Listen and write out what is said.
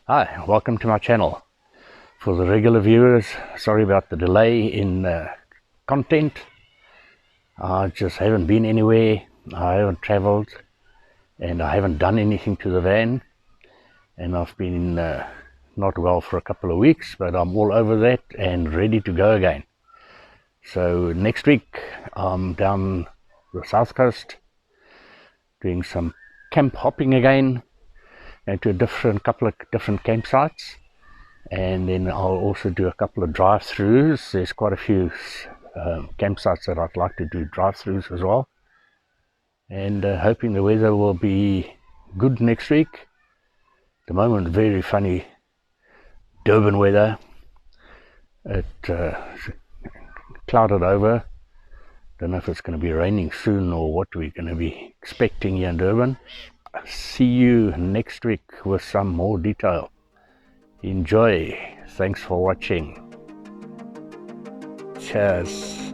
Hi, welcome to my channel. For the regular viewers, sorry about the delay in content. I just haven't been anywhere, I haven't traveled, and I haven't done anything to the van, and I've been not well for a couple of weeks, but I'm all over that and ready to go again. So next week I'm down the south coast doing some camp hopping again, and to a couple of different campsites. And then I'll also do a couple of drive-throughs. There's quite a few campsites that I'd like to do drive-throughs as well, and hoping the weather will be good next week. At the moment, very funny Durban weather. It clouded over. Don't know if it's going to be raining soon or what we're going to be expecting here in Durban. See you next week with some more detail. Enjoy. Thanks for watching. Cheers.